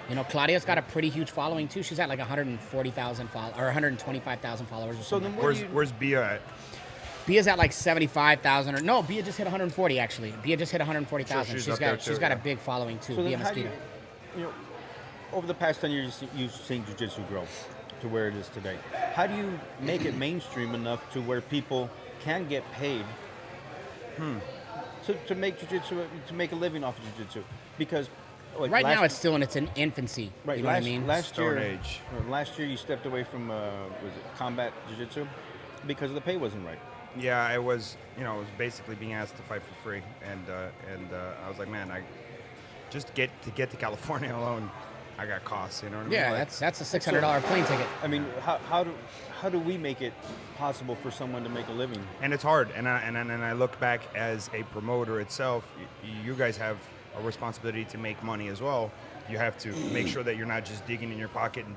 You know, Claudia's got a pretty huge following too. She's at like 140,000 or 125,000 followers. Or so something. then where's Bia at? Bia's at like 75,000 no, Bia just hit 140 actually. Bia just hit 140,000. So she's got a big following too. So Bia then how do Mosquito. you know, over the past 10 years, you've seen jiu-jitsu grow to where it is today. How do you make it mainstream enough to where people can get paid to make jiu-jitsu, to make a living off of jiu-jitsu? Because right now it's still in its infancy. Right, you know what I mean? Last year you stepped away from combat jiu-jitsu because the pay wasn't right. Yeah, it was. You know, it was basically being asked to fight for free, and I was like, man, I just get to California alone, I got costs. You know what I mean? Yeah, like, that's a $600 plane ticket. I mean, how do we make it possible for someone to make a living? And it's hard. And I look back as a promoter itself. You guys have a responsibility to make money as well. You have to make sure that you're not just digging in your pocket and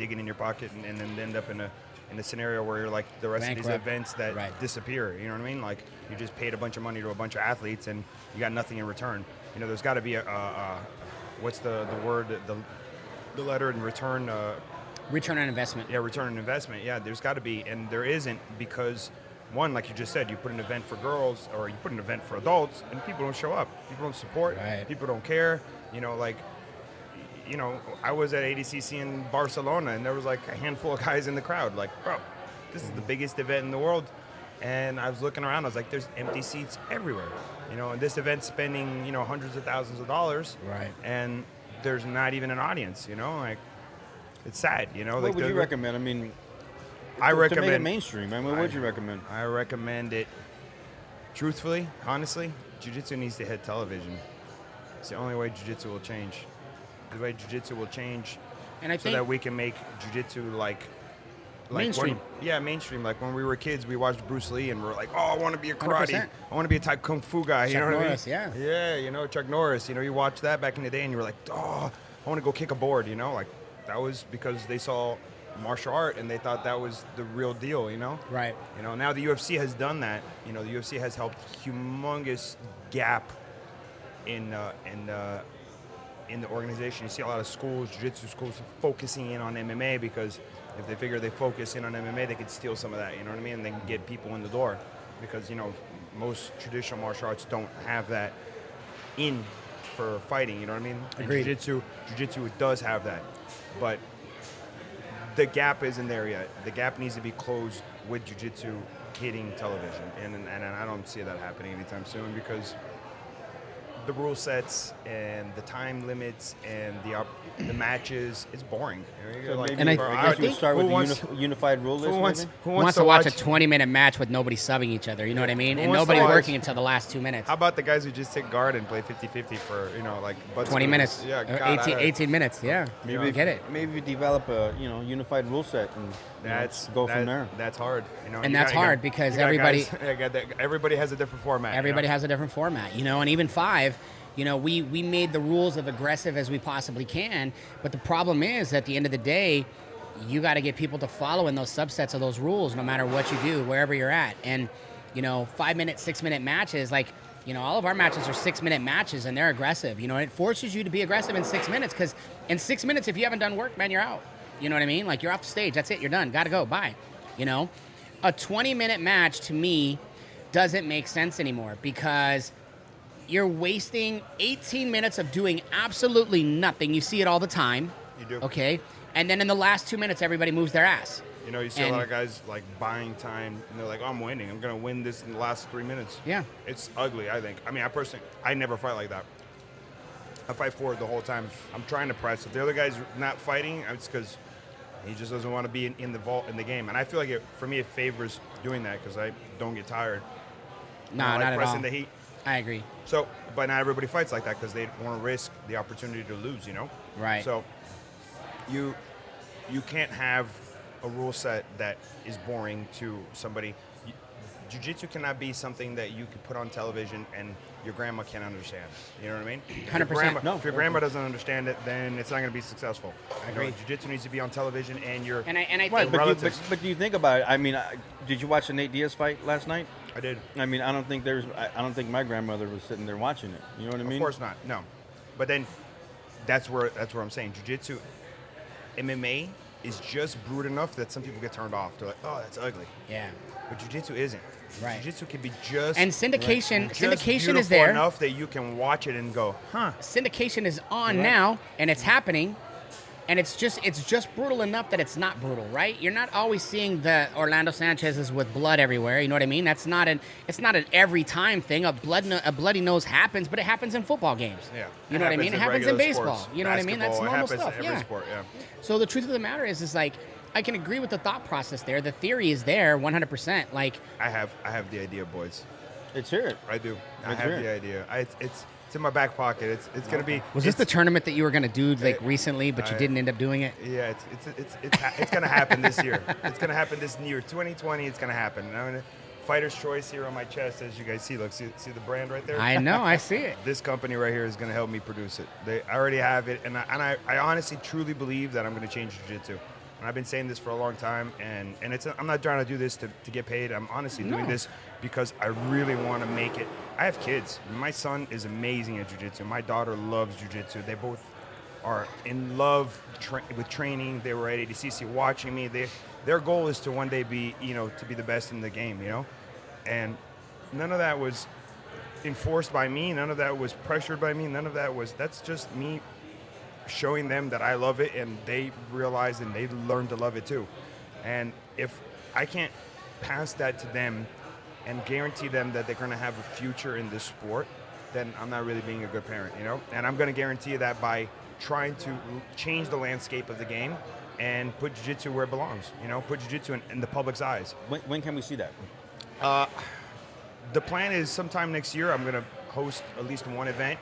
then end up in a scenario where you're like the rest of these events that disappear. You know what I mean? Like you just paid a bunch of money to a bunch of athletes and you got nothing in return. You know, there's got to be what's the word, the letter in return? Return on investment. Yeah, return on investment. Yeah, there's got to be, and there isn't, because one, like you just said, you put an event for girls or you put an event for adults and people don't show up. People don't support. Right. People don't care. You know, like, you know, I was at ADCC in Barcelona and there was like a handful of guys in the crowd. Like, bro, this is the biggest event in the world. And I was looking around, I was like, there's empty seats everywhere. You know, and this event's spending, you know, hundreds of thousands of dollars. Right. And there's not even an audience, you know, like, it's sad, you know. What like would you recommend? I mean, I recommend to make it mainstream. I mean, what would you recommend? I recommend it. Truthfully, honestly, jiu-jitsu needs to hit television. It's the only way jiu-jitsu will change. The way jiu-jitsu will change, and I so think that we can make jiu-jitsu like mainstream. Mainstream. Like when we were kids, we watched Bruce Lee and we're like, oh, I want to be a karate. 100%. I want to be a Thai Kung Fu guy. Chuck you know what Norris, I mean? yeah. Yeah, you know, Chuck Norris. You know, you watched that back in the day and you were like, oh, I want to go kick a board. You know, like that was because they saw martial art and they thought that was the real deal, you know? Right. You know, now the UFC has done that. You know, the UFC has helped humongous gap in in the organization. You see a lot of schools, jiu-jitsu schools, focusing in on MMA because if they figure they focus in on MMA, they could steal some of that, you know what I mean? And they can get people in the door because, you know, most traditional martial arts don't have that in for fighting, you know what I mean? Agreed. And jiu-jitsu does have that, but the gap isn't there yet. The gap needs to be closed with jiu-jitsu hitting television, and I don't see that happening anytime soon because the rule sets and the time limits and the matches, it's boring. You know, Maybe, And I I guess we think- start with who wants- the unified rule list. who wants maybe? who Who wants to watch a 20-minute match with nobody subbing each other? You know what I mean? Who And wants to nobody watch- working until the last 2 minutes. How about the guys who just take guard and play 50-50 for, you know, like 20 minutes. Yeah, Or God, 18 minutes. Yeah. Maybe I get it. Maybe we develop a unified rule set and go from there. That's hard, you know. And You that's got- you hard got- because you got everybody- guys- everybody has a different format. Everybody you know? has a different format, you know, and even FIVE, you know, we made the rules as aggressive as we possibly can, but the problem is at the end of the day, you got to get people to follow in those subsets of those rules no matter what you do, wherever you're at. And, you know, 5-minute, 6-minute matches, like, you know, all of our matches are 6-minute matches and they're aggressive, you know, and it forces you to be aggressive in 6 minutes because in 6 minutes, if you haven't done work, man, you're out. You know what I mean? Like, you're off the stage. That's it. You're done. Got to go. Bye. You know? A 20-minute match to me doesn't make sense anymore because you're wasting 18 minutes of doing absolutely nothing. You see it all the time. You do. Okay? And then in the last 2 minutes, everybody moves their ass. You know, you see a And- lot of guys like buying time, and they're like, "Oh, I'm winning. I'm gonna win this in the last 3 minutes." Yeah. It's ugly. I think. I mean, I never fight like that. I fight forward the whole time. I'm trying to press. If the other guy's not fighting, it's because he just doesn't want to be in the vault in the game. And I feel like for me, it favors doing that because I don't get tired. No, I like not at pressing all. the heat. I agree. So, but not everybody fights like that because they want to risk the opportunity to lose, you know? Right. So, you can't have a rule set that is boring to somebody. Jiu-jitsu cannot be something that you could put on television and your grandma can't understand. You know what I mean? 100%. No. If your grandma doesn't understand it, then it's not going to be successful. I agree. Jiu-jitsu needs to be on television and your And I Right, think but do you think about it? I mean, did you watch the Nate Diaz fight last night? I did. I mean, I don't think my grandmother was sitting there watching it. You know what I mean? Of course not. No. But then that's where I'm saying jiu-jitsu, MMA is just brute enough that some people get turned off. They're like, "Oh, that's ugly." yeah. But jiu-jitsu isn't. Right. Jiu-jitsu can be just And syndication, just syndication is beautiful there. enough that you can watch it and go, "Huh." Syndication is on now and it's happening. And it's just brutal enough that it's not brutal, right? You're not always seeing the Orlando Sanchez's with blood everywhere. You know what I mean? It's not an every time thing. A bloody nose happens, but it happens in football games. Yeah. You know what I mean? It happens in regular baseball. sports. You know what I mean? That's Basketball, normal it happens stuff. in every Yeah. sport, yeah. So the truth of the matter is like I can agree with the thought process there. The theory is there 100%. Like I have the idea, boys. Let's hear it. I do. I Let's have hear the idea. It's in my back pocket. It's gonna be. was this the tournament that you were gonna do like It- recently, but you didn't end up doing it? Yeah, it's gonna happen this year. It's gonna happen this year, 2020. It's gonna happen. And I'm gonna Fighter's Choice here on my chest, as you guys see. Look, see the brand right there. I know, I see it. This company right here is gonna help me produce it. I already have it, and I honestly, truly believe that I'm gonna change jiu-jitsu. And I've been saying this for a long time, and I'm not trying to do this to get paid. I'm honestly doing No. this because I really want to make it. I have kids. My son is amazing at jiu-jitsu. My daughter loves jiu-jitsu. They both are in love with training. They were at ADCC watching me. Their goal is to one day be, to be the best in the game, And none of that was enforced by me. None of that was pressured by me. That's just me showing them that I love it, and they realize and they learn to love it too. And if I can't pass that to them and guarantee them that they're going to have a future in this sport, then I'm not really being a good parent, And I'm going to guarantee that by trying to change the landscape of the game and put jiu-jitsu where it belongs, put jiu-jitsu in the public's eyes. When can we see that? The plan is sometime next year I'm going to host at least one event,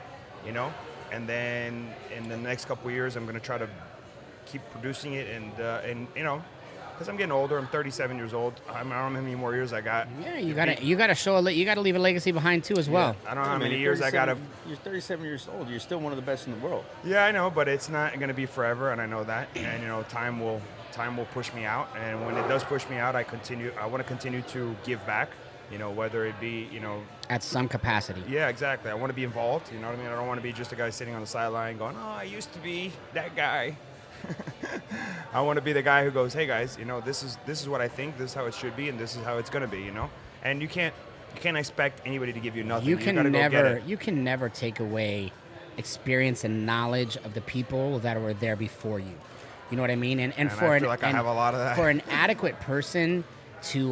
and then in the next couple of years I'm going to try to keep producing it and because I'm getting older. I'm 37 years old. I don't know how many more years I got. Yeah, you gotta show you gotta leave a legacy behind too as well. I don't know how many years I got to. You're 37 years old. You're still one of the best in the world. Yeah, I know, but it's not going to be forever, and I know that. And time will push me out, and when it does push me out, I want to continue to give back. You know, whether it be, you know, At some capacity. yeah, exactly. I want to be involved. You know what I mean? I don't want to be just a guy sitting on the sideline going, "Oh, I used to be that guy." I want to be the guy who goes, "Hey guys, you know, this is what I think. This is how it should be, and this is how it's going to be." You know, and you can't expect anybody to give you nothing. You gotta can go get it. never take away experience and knowledge of the people that were there before you. You know what I mean? And And for I feel like I have a lot of that. For an adequate person to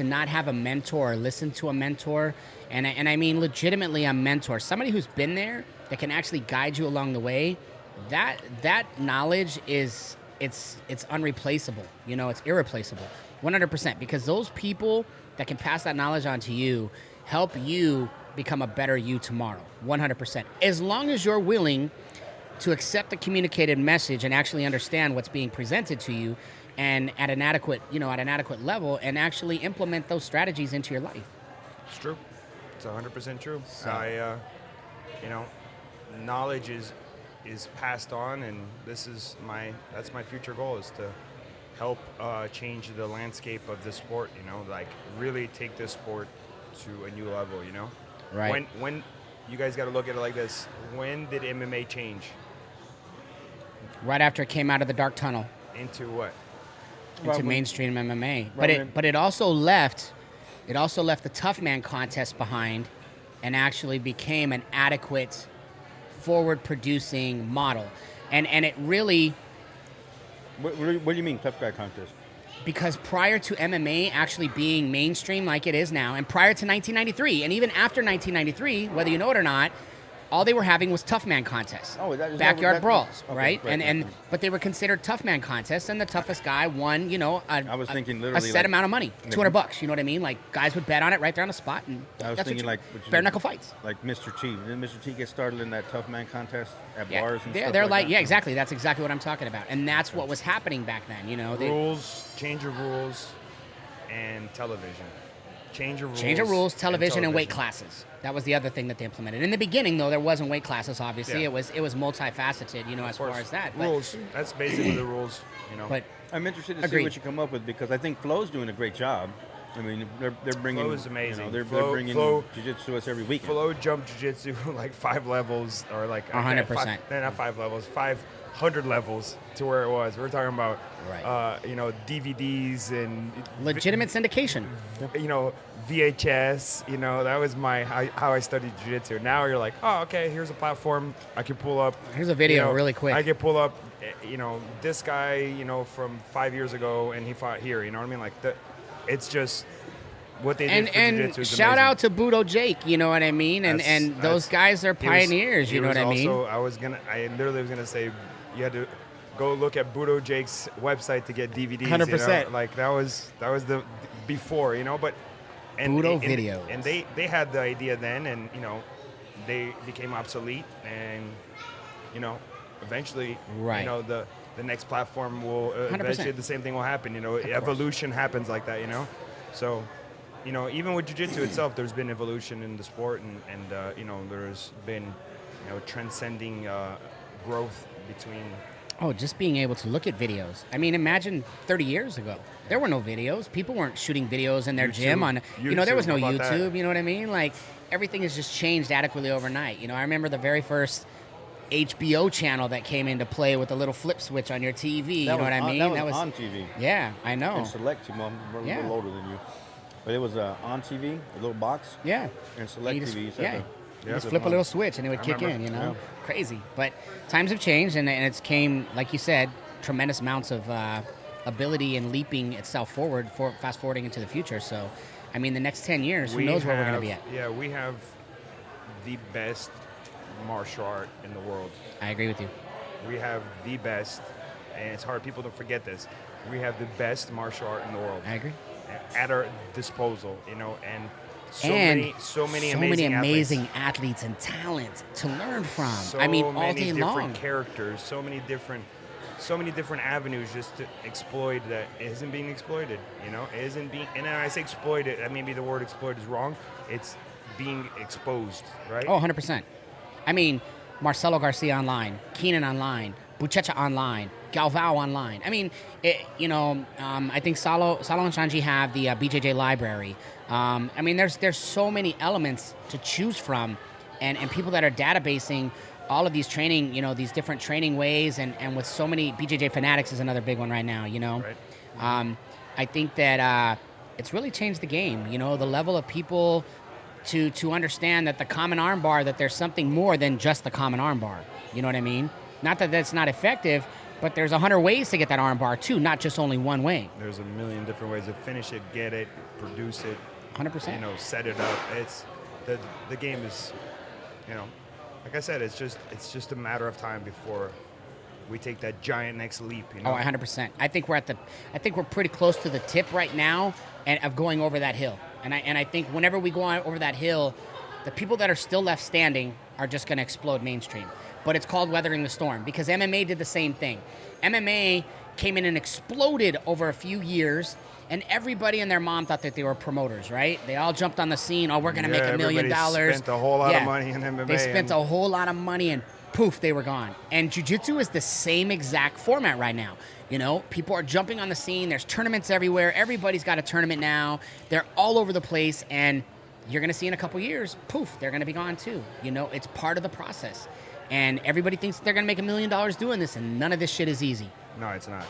not have a mentor or listen to a mentor, and I mean legitimately a mentor, somebody who's been there that can actually guide you along the way. That knowledge it's unreplaceable. You know, it's irreplaceable, 100%. Because those people that can pass that knowledge on to you help you become a better you tomorrow, 100%. As long as you're willing to accept the communicated message and actually understand what's being presented to you, and at an adequate level, and actually implement those strategies into your life. It's true. It's 100% true. You know, knowledge is passed on, and that's my future goal, is to help change the landscape of the sport. You know, like really take this sport to a new level. You know, Right. When you guys got to look at it like this. When did MMA change Right after it came out of the dark tunnel into what? into mainstream MMA, Right. but it also left the tough man contest behind, and actually became an adequate forward producing model, and it really. What do you mean, tough guy contest? Because prior to MMA actually being mainstream like it is now, and prior to 1993, and even after 1993, whether you know it or not, all they were having was tough man contests, backyard brawls, okay, right? But they were considered tough man contests, and the toughest guy won, you know, I was thinking a literally set amount of money, $200. You know what I mean? Like guys would bet on it right there on the spot, and I was that's thinking what like bare knuckle fights. like Mr. T. Didn't Mr. T get started in that tough man contest at bars and stuff they're like that? yeah, exactly. That's exactly what I'm talking about, and that's what was happening back then. You know, Rules, change of rules, and television. Change of rules, television, and weight classes. That was the other thing that they implemented. In the beginning, though, there wasn't weight classes. Obviously, Yeah. it was multifaceted. You know, as far as that. But, Rules. That's basically the rules. You know. but I'm interested to Agreed. see what you come up with, because I think Flo's doing a great job. I mean, they're bringing. Flow is amazing. You know, they're Flow- bringing Flow- jiu-jitsu to us every weekend. Flow jump jiu-jitsu like 5 levels, or like 100%. Not 5 levels, 500 levels to where it was. We're talking about, Right. you know, DVDs and legitimate syndication. you know, VHS. You know, that was how I studied jiu-jitsu. Now you're like, oh, okay, here's a platform I can pull up. Here's a video you know, really quick. I can pull up, you know, this guy, you know, from 5 years ago, and he fought here. You know what I mean? Like it's just what they did for And jiu-jitsu is shout amazing. out to Budo Jake, you know what I mean? And those guys are pioneers, you know what I mean? I literally was gonna say, you had to go look at Budo Jake's website to get DVDs. 100%. You know? Like that was the before, you know. But Budo videos. and they had the idea then, and you know, they became obsolete, and you know, eventually, Right. you know, the next platform will 100%. eventually the same thing will happen. You know, evolution happens like that. You know, so. You know, even with jiu-jitsu itself, there's been evolution in the sport, and you know, there's been, you know, transcending growth between. Oh, just being able to look at videos. I mean, imagine 30 years ago. There were no videos. People weren't shooting videos in their gym on, you know, there was no YouTube, how about YouTube, that? you know what I mean? Like, everything has just changed adequately overnight. You know, I remember the very first HBO channel that came into play with a little flip switch on your TV, you know what I mean? That was on TV. Yeah, I know. And Select, Mom, we're a little older than you. But it was on TV, a little box. Yeah. And Select You just- TV. yeah. You just flip a little switch and it would kick in, you know? Crazy. But times have changed, and it's came, like you said, tremendous amounts of ability and leaping itself forward, fast forwarding into the future. So, I mean, the next 10 years, who knows where we're going to be at? Yeah, we have the best martial art in the world. I agree with you. We have the best, and it's hard, people don't forget this. We have the best martial art in the world. I agree. At our disposal, you know, and so many amazing athletes and talent to learn from. So I mean, all many day different long. characters, so many different avenues just to exploit that isn't being exploited. You know, it isn't being. And when I say exploited, maybe the word exploit is wrong. It's being exposed, right? Oh, 100%. I mean, Marcelo Garcia online, Keenan online, Buchecha online, Galvao online. I mean, I think Salo and Shanji have the BJJ library. I mean, there's so many elements to choose from, and people that are databasing all of these training, these different training ways, and with so many, BJJ Fanatics is another big one right now, Right. I think that it's really changed the game, the level of people to understand that the common armbar, that there's something more than just the common armbar. You know what I mean? Not that that's not effective, but there's 100 ways to get that armbar too, not just only one way. There's a million different ways to finish it, get it, produce it. 100%. Set it up. It's the game is, like I said, it's just a matter of time before we take that giant next leap. Oh, 100%. I think we're pretty close to the tip right now, and of going over that hill. And I think whenever we go on over that hill, the people that are still left standing are just going to explode mainstream. But it's called weathering the storm, because MMA did the same thing. MMA came in and exploded over a few years, and everybody and their mom thought that they were promoters, right? They all jumped on the scene. Oh, we're going to make $1 million. Everybody spent a whole lot of money in MMA. They spent a whole lot of money, and poof, they were gone. And jiu-jitsu is the same exact format right now. People are jumping on the scene. There's tournaments everywhere. Everybody's got a tournament now. They're all over the place, and you're going to see in a couple years, poof, they're going to be gone too. It's part of the process. And everybody thinks they're going to make $1 million doing this, and none of this shit is easy. No, it's not.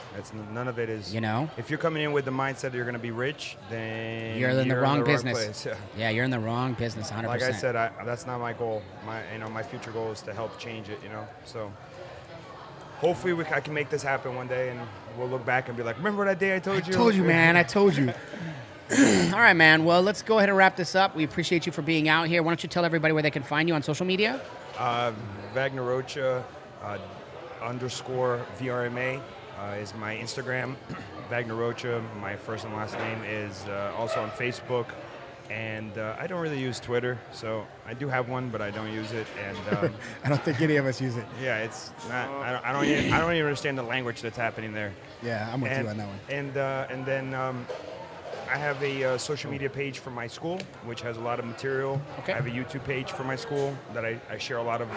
None of it is. If you're coming in with the mindset that you're going to be rich, then you're in the wrong business. Place. Yeah, you're in the wrong business, 100%. Like I said, that's not my goal. My future goal is to help change it. So hopefully I can make this happen one day, and we'll look back and be like, remember that day I told you? I told you, man. I told you. All right, man. Well, let's go ahead and wrap this up. We appreciate you for being out here. Why don't you tell everybody where they can find you on social media? Vagner Rocha _VRMA is my Instagram. Vagner Rocha, my first and last name, is also on Facebook. And I don't really use Twitter, so I do have one, but I don't use it. And I don't think any of us use it. yeah, it's not. I don't even understand the language that's happening there. Yeah, I'm with you on that one. And then I have a social media page for my school, which has a lot of material. Okay. I have a YouTube page for my school that I share a lot of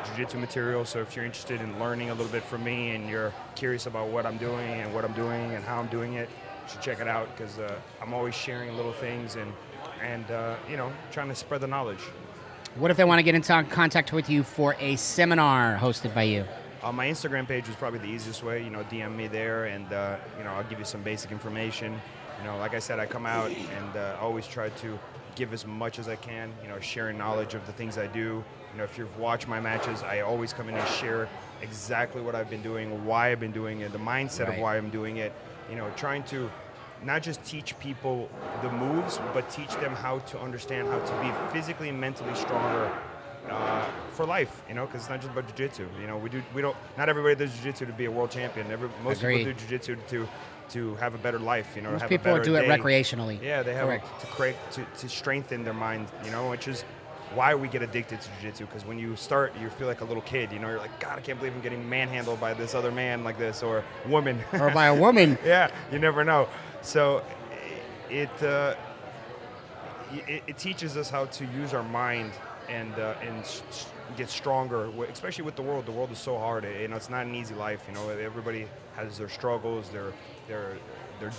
jiu-jitsu material. So if you're interested in learning a little bit from me and you're curious about what I'm doing and how I'm doing it, you should check it out, because I'm always sharing little things and trying to spread the knowledge. What if they want to get in contact with you for a seminar hosted by you? My Instagram page is probably the easiest way. DM me there, and I'll give you some basic information. Like I said, I come out and always try to give as much as I can. Sharing knowledge of the things I do. If you've watched my matches, I always come in and share exactly what I've been doing, why I've been doing it, the mindset of why I'm doing it. Trying to not just teach people the moves, but teach them how to understand how to be physically and mentally stronger for life. Because it's not just about jiu-jitsu. Not everybody does jiu-jitsu to be a world champion. Most people do jiu-jitsu to have a better life. Most have people a better do it day. recreationally. Yeah, they have to strengthen their mind. Which is why we get addicted to jiu-jitsu, because when you start, you feel like a little kid. You're like, God, I can't believe I'm getting manhandled by this other man like this, or woman. Or by a woman. Yeah, you never know. So it teaches us how to use our mind and get stronger, especially with the world. The world is so hard. It's not an easy life. Everybody has their struggles, their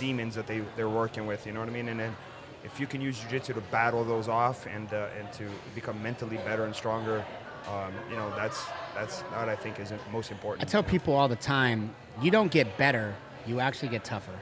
demons that they're working with. You know what I mean? And then if you can use jiu-jitsu to battle those off and to become mentally better and stronger, that's what I think is most important. I tell people all the time, you don't get better, you actually get tougher.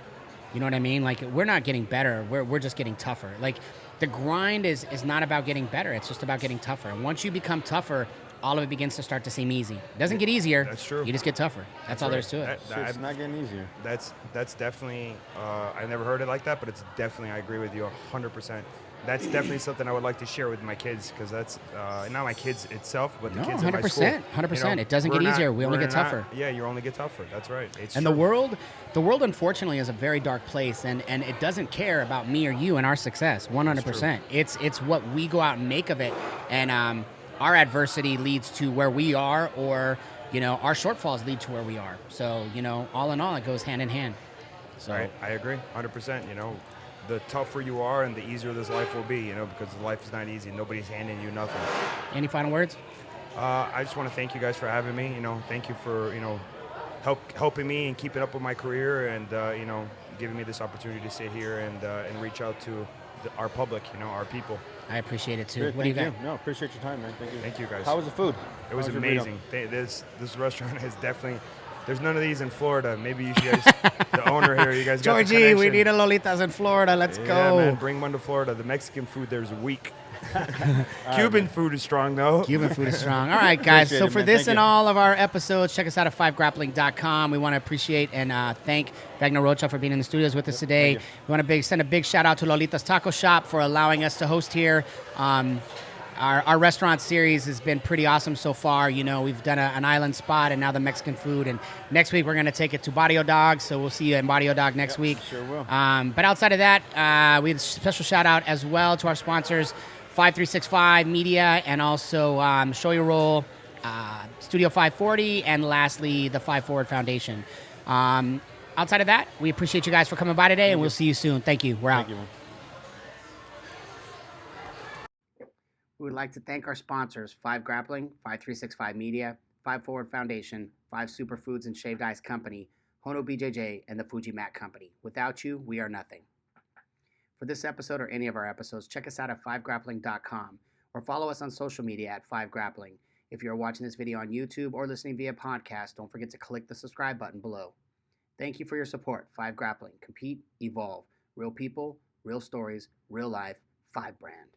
You know what I mean? Like, we're not getting better, we're just getting tougher. Like, the grind is not about getting better, it's just about getting tougher. And once you become tougher, all of it begins to start to seem easy. It doesn't get easier. That's true. You just get tougher. That's all there is to it. It's not getting easier. That's definitely, I never heard it like that, but it's definitely, I agree with you 100%. That's definitely something I would like to share with my kids, because that's not my kids itself, but the kids in my school. 100%. It doesn't get easier. We only get tougher. Yeah, you only get tougher. That's right. And the world, unfortunately, is a very dark place, and it doesn't care about me or you and our success. 100%. It's what we go out and make of it, and our adversity leads to where we are, or our shortfalls lead to where we are. So all in all, it goes hand in hand. So right. I agree 100%. The tougher you are, and the easier this life will be, because life is not easy. Nobody's handing you nothing. Any final words? I just want to thank you guys for having me. Thank you for, helping me and keeping up with my career, and you know, giving me this opportunity to sit here and reach out to our public, you know, our people. I appreciate it too. Great, What do you got? thank you. No, appreciate your time, man. Thank you. Thank you, guys. How was the food? It was How your burrito? amazing. This restaurant is definitely. There's none of these in Florida. Maybe you guys, the owner here, you guys got the Georgie, we connection. need a Lolitas in Florida. Let's Yeah, go. man, bring one to Florida. The Mexican food there's weak. Cuban food is strong though. Cuban food is strong. All right, guys. Appreciate So it, for man. this Thank and you. all of our episodes, check us out at fivegrappling.com. We want to appreciate and thank Vagner Rocha for being in the studios with us today. thank you. We want to send a big shout out to Lolita's Taco Shop for allowing us to host here. Our restaurant series has been pretty awesome so far. You know, we've done an island spot and now the Mexican food. And next week we're going to take it to Barrio Dog. So we'll see you in Barrio Dog next week. sure will. But outside of that, we have a special shout out as well to our sponsors, FIVE365 Media, and also Show Your Roll, Studio 540, and lastly, the 5 Forward Foundation. Outside of that, we appreciate you guys for coming by today, and we'll see you soon. Thank you. We're out. Thank you, man. We would like to thank our sponsors, 5 Grappling, FIVE365 Media, 5 Forward Foundation, 5 Superfoods and Shaved Ice Company, Hono BJJ, and the Fuji Mat Company. Without you, we are nothing. For this episode or any of our episodes, check us out at fivegrappling.com or follow us on social media at 5Grappling. If you're watching this video on YouTube or listening via podcast, don't forget to click the subscribe button below. Thank you for your support. 5 Grappling. Compete, evolve. Real people, real stories, real life, 5 brand.